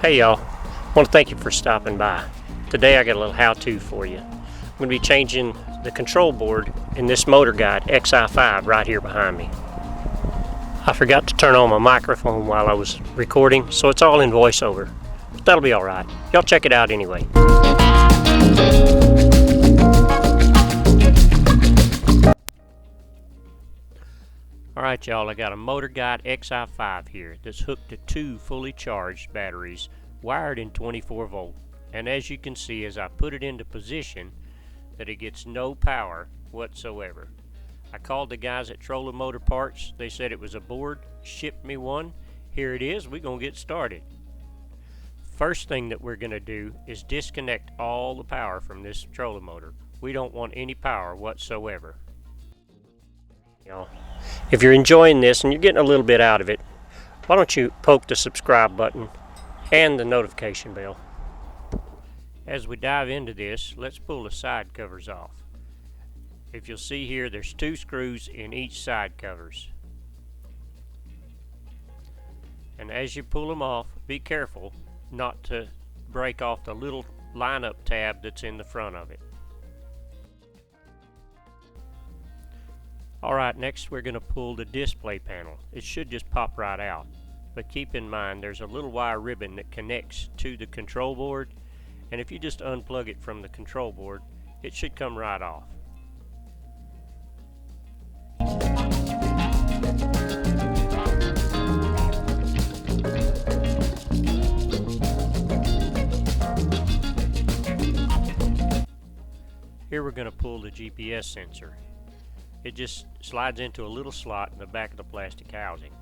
Hey y'all, I want to thank you for stopping by. Today I got a little how-to for you. I'm going to be changing the control board in this Motorguide XI5 right here behind me. I forgot to turn on my microphone while I was recording, so it's all in voiceover. But that'll be alright. Y'all check it out anyway. Alright y'all, I got a Motorguide XI5 here that's hooked to two fully charged batteries wired in 24 volt. And as you can see, as I put it into position, that it gets no power whatsoever. I called the guys at Trolling Motor Parts. They said it was a board, shipped me one. Here it is, we're going to get started. First thing that we're going to do is disconnect all the power from this trolling motor. We don't want any power whatsoever. If you're enjoying this and you're getting a little bit out of it, why don't you poke the subscribe button and the notification bell. As we dive into this, let's pull the side covers off. If you'll see here, there's two screws in each side covers. And as you pull them off, be careful not to break off the little lineup tab that's in the front of it. Alright, next we're going to pull the display panel. It should just pop right out. But keep in mind there's a little wire ribbon that connects to the control board, and if you just unplug it from the control board, it should come right off. Here we're going to pull the GPS sensor. It just slides into a little slot in the back of the plastic housing.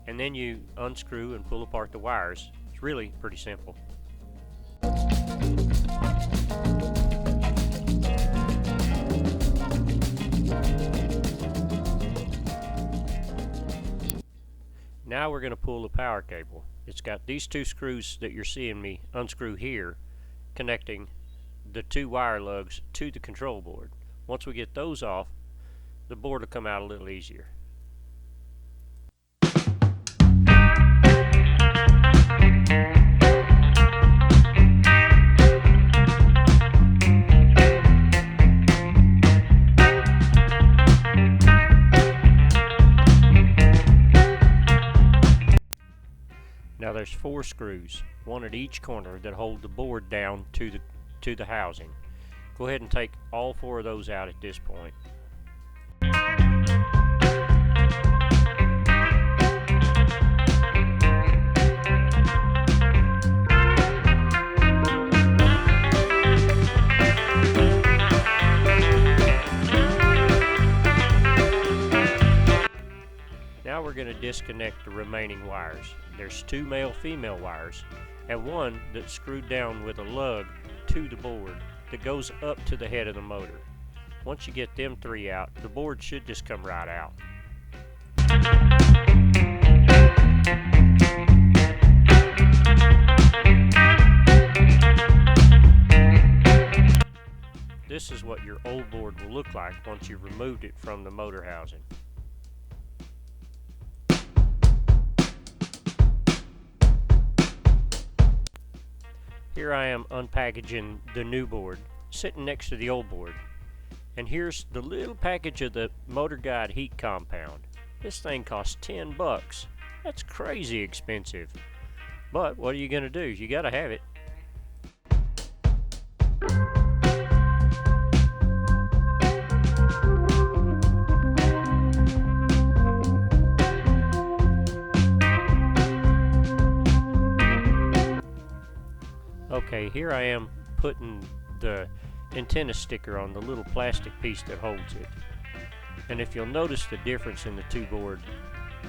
And then you unscrew and pull apart the wires. It's really pretty simple. Now we're going to pull the power cable. It's got these two screws that you're seeing me unscrew here, connecting the two wire lugs to the control board. Once we get those off, the board will come out a little easier. Now there's four screws, one at each corner, that hold the board down to the housing. Go ahead and take all four of those out at this point. Now we're going to disconnect the remaining wires. There's two male-female wires and one that's screwed down with a lug to the board that goes up to the head of the motor. Once you get them three out, the board should just come right out. This is what your old board will look like once you've removed it from the motor housing. Here I am unpackaging the new board, sitting next to the old board. And here's the little package of the Motorguide heat compound. This thing costs 10 bucks. That's crazy expensive. But what are you going to do? You got to have it. Okay, here I am putting the antenna sticker on the little plastic piece that holds it. And if you'll notice the difference in the two boards,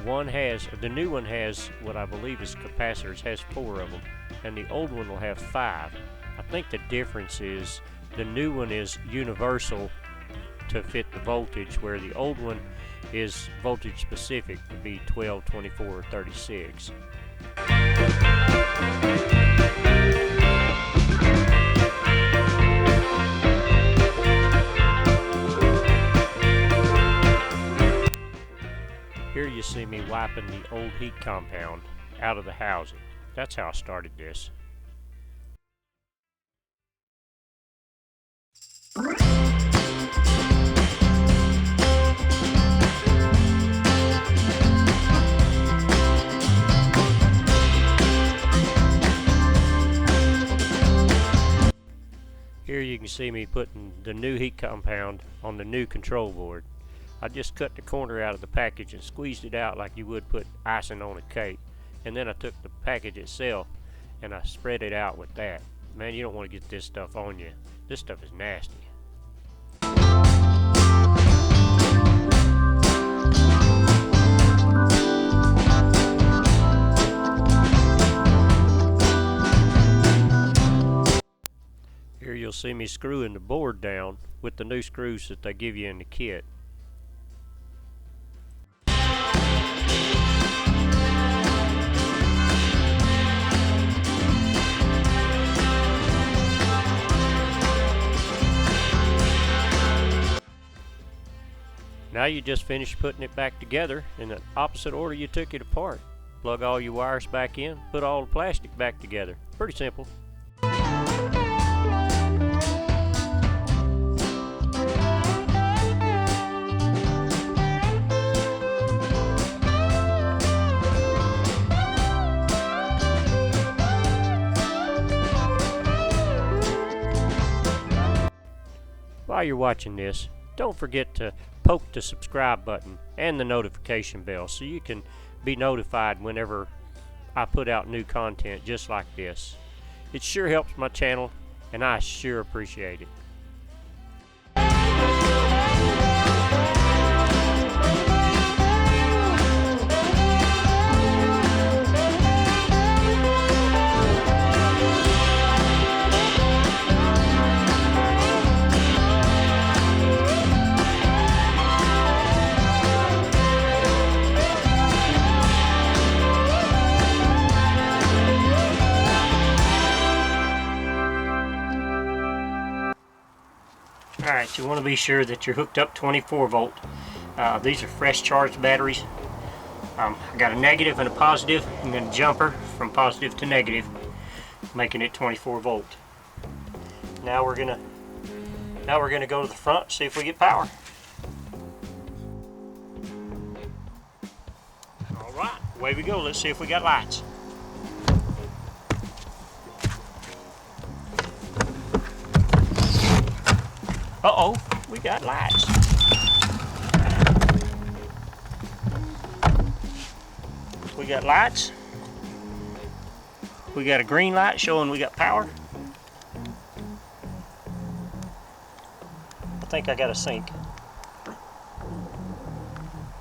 the new one has what I believe is capacitors, has 4 of them, and the old one will have 5. I think the difference is the new one is universal to fit the voltage, where the old one is voltage specific to be 12, 24, or 36. Here you see me wiping the old heat compound out of the housing. That's how I started this. Here you can see me putting the new heat compound on the new control board. I just cut the corner out of the package and squeezed it out like you would put icing on a cake. And then I took the package itself and I spread it out with that. Man, you don't want to get this stuff on you. This stuff is nasty. Here you'll see me screwing the board down with the new screws that they give you in the kit. Now you just finished putting it back together in the opposite order you took it apart. Plug all your wires back in, put all the plastic back together. Pretty simple. While you're watching this, don't forget to poke the subscribe button and the notification bell so you can be notified whenever I put out new content just like this. It sure helps my channel and I sure appreciate it. Alright, you want to be sure that you're hooked up 24 volt. These are fresh charged batteries. I got a negative and a positive, and then a jumper from positive to negative, making it 24 volt. Now we're gonna go to the front, see if we get power. Alright, away we go. Let's see if we got lights. Uh-oh, we got lights. We got lights. We got a green light showing we got power. I think I got a sync.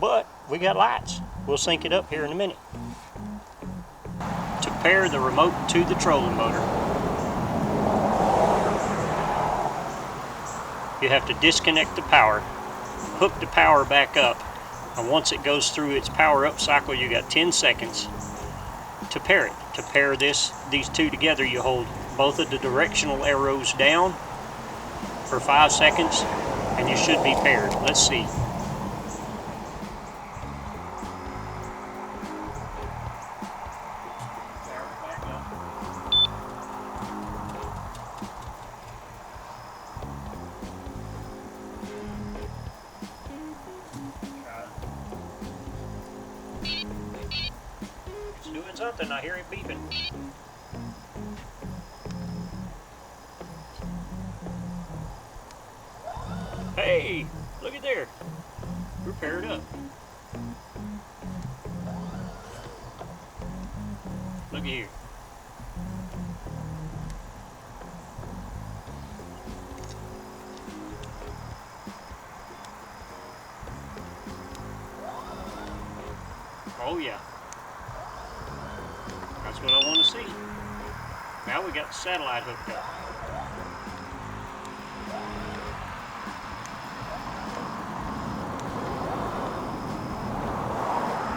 But we got lights. We'll sync it up here in a minute. To pair the remote to the trolling motor, you have to disconnect the power, hook the power back up, and once it goes through its power up cycle, you got 10 seconds to pair it. To pair these two together, you hold both of the directional arrows down for 5 seconds and you should be paired. Let's see. Doing something, I hear it beeping. Hey, look at there. We're paired up. Look at here. Oh yeah. That's what I want to see. Now we got the satellite hooked up.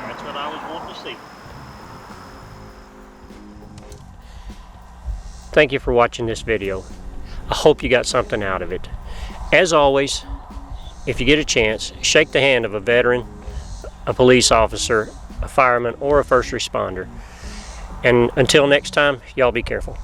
That's what I was wanting to see. Thank you for watching this video. I hope you got something out of it. As always, if you get a chance, shake the hand of a veteran, a police officer, a fireman, or a first responder. And until next time, y'all be careful.